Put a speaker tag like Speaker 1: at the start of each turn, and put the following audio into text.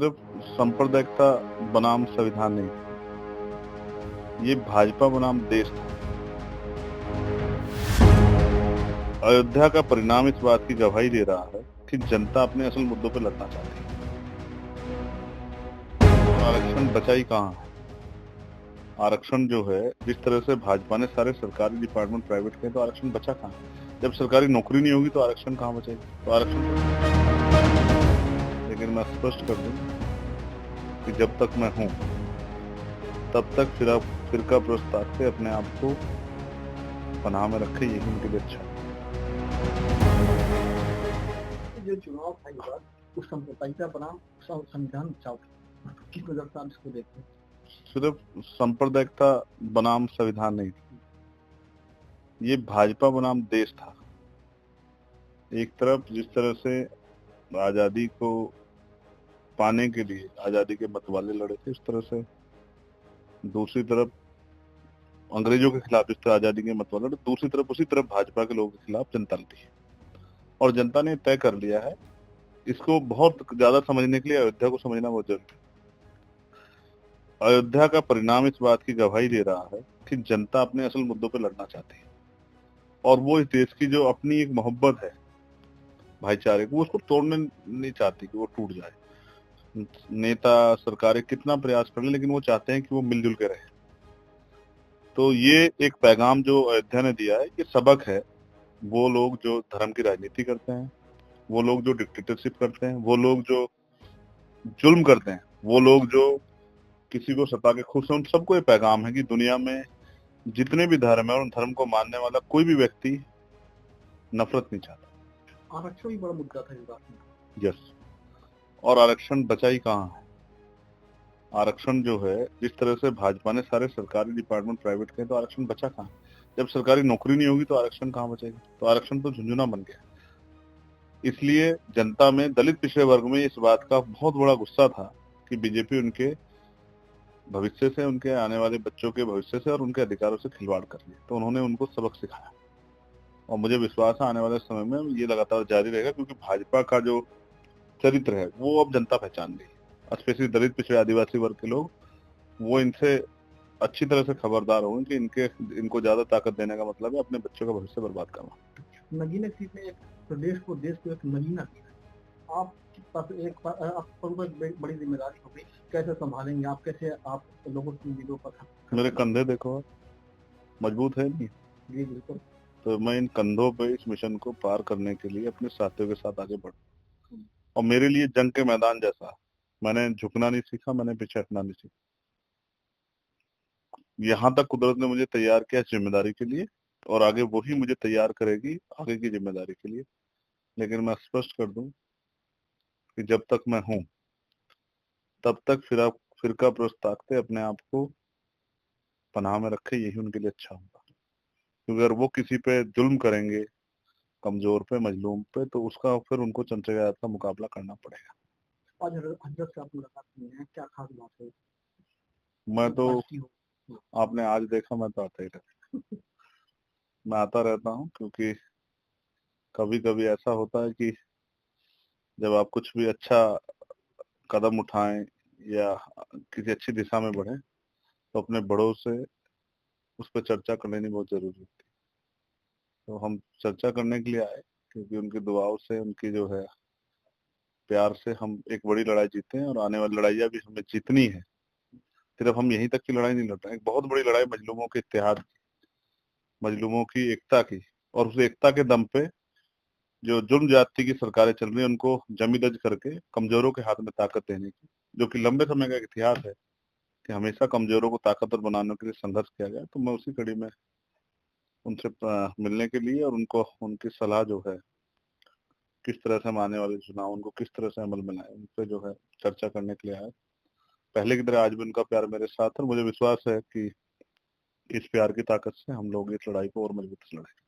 Speaker 1: सिर्फ सांप्रदायिकता बनाम संविधान नहीं, ये भाजपा बनाम देश था। अयोध्या का परिणाम इस बात की गवाही दे रहा है कि जनता अपने असल मुद्दों पर लड़ना चाहती है। आरक्षण बचा ही कहाँ है। आरक्षण जो है, जिस तरह से भाजपा ने सारे सरकारी डिपार्टमेंट प्राइवेट किए, तो आरक्षण बचा कहाँ है। जब सरकारी नौकरी नहीं होगी तो आरक्षण कहाँ बचेगी। तो आरक्षण लेकिन मैं स्पष्ट कर दूं कि जब तक मैं हूं तब तक फिरका प्रस्ताव से अपने आप को पनाह में रखे, यही उनके लिए अच्छा है।
Speaker 2: जो चुनाव था ये बात उस सांप्रदायिकता बनाम संविधान बचाव किस नजर से आप इसको देखते हैं?
Speaker 1: सिर्फ सांप्रदायिकता बनाम संविधान नहीं, ये भाजपा बनाम देश था। एक तरफ जिस तरह से आजादी को पाने के लिए आजादी के मतवाले लड़े थे, उस तरह से दूसरी तरफ अंग्रेजों के खिलाफ जिस तरह आजादी के मतवाले लड़े, दूसरी तरफ उसी तरफ भाजपा के लोगों के खिलाफ जनता लड़ी। और जनता ने तय कर लिया है। इसको बहुत ज्यादा समझने के लिए अयोध्या को समझना बहुत जरूरी है। अयोध्या का परिणाम इस बात की गवाही दे रहा है कि जनता अपने असल मुद्दों पर लड़ना चाहती है, और वो इस देश की जो अपनी एक मोहब्बत है भाईचारे को, उसको तोड़ने नहीं चाहती कि वो टूट जाए। नेता सरकारें कितना प्रयास कर ले, लेकिन वो चाहते हैं कि वो मिलजुल के रहे। तो ये एक पैगाम जो अयोध्या ने दिया है, ये सबक है। वो लोग जो धर्म की राजनीति करते हैं, वो लोग जो डिक्टेटरशिप करते हैं, वो लोग जो जुल्म करते हैं, वो लोग जो किसी को सता के खुश हैं, उन सबको ये पैगाम है कि दुनिया में जितने भी धर्म है, और उन धर्म को मानने वाला कोई भी व्यक्ति नफरत नहीं चाहता।
Speaker 2: आरक्षण भी बड़ा मुद्दा था इस बात में।
Speaker 1: यस। और आरक्षण बचा ही कहाँ है। आरक्षण जो है, जिस तरह से भाजपा ने सारे सरकारी डिपार्टमेंट प्राइवेट किए, तो आरक्षण बचा कहाँ। जब सरकारी नौकरी नहीं होगी तो आरक्षण कहाँ बचेगी। तो आरक्षण तो झुंझुना बन गया। इसलिए जनता में, दलित पिछड़े वर्ग में इस बात का बहुत बड़ा गुस्सा था कि बीजेपी उनके भविष्य से, उनके आने वाले बच्चों के भविष्य से और उनके अधिकारों से खिलवाड़ कर लिया। तो उन्होंने उनको सबक सिखाया, और मुझे विश्वास है आने वाले समय में ये लगातार जारी रहेगा, क्योंकि भाजपा का जो चरित्र है वो अब जनता पहचान गई है। स्पेशली दलित पिछड़े आदिवासी वर्ग के लोग, वो इनसे अच्छी तरह से खबरदार होंगे कि इनको ज्यादा ताकत देने का मतलब है अपने बच्चों का भविष्य बर्बाद करना।
Speaker 2: नगीना सीट ने एक प्रदेश को, देश को एक नगीना किया। आप पास एक आप पर बड़ी जिम्मेदारी हो गई, कैसे संभालेंगे आप, कैसे आप लोगों की उम्मीदों पर?
Speaker 1: मेरे कंधे देखो, मजबूत है नहीं।
Speaker 2: जी बिल्कुल।
Speaker 1: तो मैं इन कंधों पे इस मिशन को पार करने के लिए अपने साथियों के साथ आगे बढ़ूं। और मेरे लिए जंग के मैदान जैसा, मैंने झुकना नहीं सीखा, मैंने पीछे हटना नहीं सीखा। यहाँ तक कुदरत ने मुझे तैयार किया जिम्मेदारी के लिए, और आगे वही मुझे तैयार करेगी आगे की जिम्मेदारी के लिए। लेकिन मैं स्पष्ट कर दूं कि जब तक मैं हूं तब तक फिरका प्रस्ताव अपने आप को पनाह में रखे, यही उनके लिए अच्छा होगा। क्योंकि अगर वो किसी पे जुल्म करेंगे, कमजोर पे, मजलूम पे, तो उसका फिर उनको चमचगित का मुकाबला करना पड़ेगा।
Speaker 2: आज हजरत से आप मुलाकात की है, क्या खास बात है?
Speaker 1: मैं तो, आपने आज देखा, मैं तो आता ही रहता। मैं आता रहता हूँ, क्योंकि कभी कभी ऐसा होता है कि जब आप कुछ भी अच्छा कदम उठाएं या किसी अच्छी दिशा में बढ़े, तो अपने बड़ों से उस पर चर्चा कर लेनी बहुत जरूरी होती है। तो हम चर्चा करने के लिए आए, क्योंकि उनकी दुआओं से, उनकी जो है प्यार से हम एक बड़ी लड़ाई जीते हैं, और आने वाली लड़ाइयाँ भी हमें जीतनी है। सिर्फ हम यहीं तक की लड़ाई नहीं लड़ रहे हैं, एक बहुत बड़ी लड़ाई मजलूमों के इत्तेहाद, मजलूमों की एकता की। और उस एकता के दम पे जो जुर्म जाति की सरकारें चल रही है, उनको जमी दज करके कमजोरों के हाथ में ताकत देने की, जो कि लंबे समय का एक इतिहास है कि हमेशा कमजोरों को ताकतवर बनाने के लिए संघर्ष किया गया। तो मैं उसी कड़ी में उनसे मिलने के लिए, और उनको उनकी सलाह जो है, किस तरह से हम आने वाले चुनाव उनको किस तरह से अमल में लाए, उन पे जो है चर्चा करने के लिए आया। पहले की तरह आज भी उनका प्यार मेरे साथ है, और मुझे विश्वास है कि इस प्यार की ताकत से हम लोग इस लड़ाई को और मजबूत से लड़ेंगे।